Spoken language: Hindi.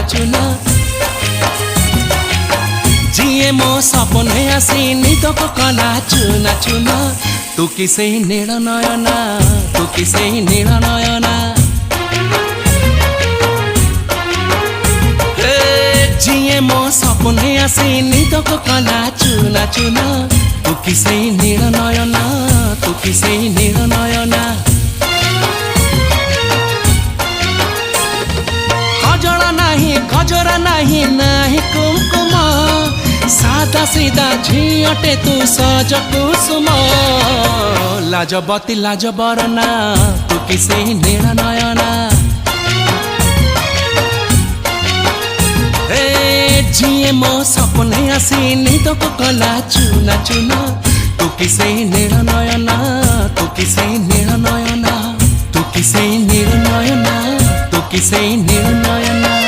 चुना जिए मो सपने आसी निदक कला चुना चुना तू किसे नील नयना तू किसे नील नयना जिए मो सपने आसी निदक कला चुना चुना तू किसे नील नयना तू किसे नील नयना गजरा नहीं नाही कुमकुम सादा सीधा झियटे तू सज कुसुम लाजबती लाज बरना तू किसे नील नयना जिए मो सपने आसी निदक कला चुना चुना तू किसे नील नयना तू किसे नील नयना तू किसे नील नयना तू किसे नील नयना।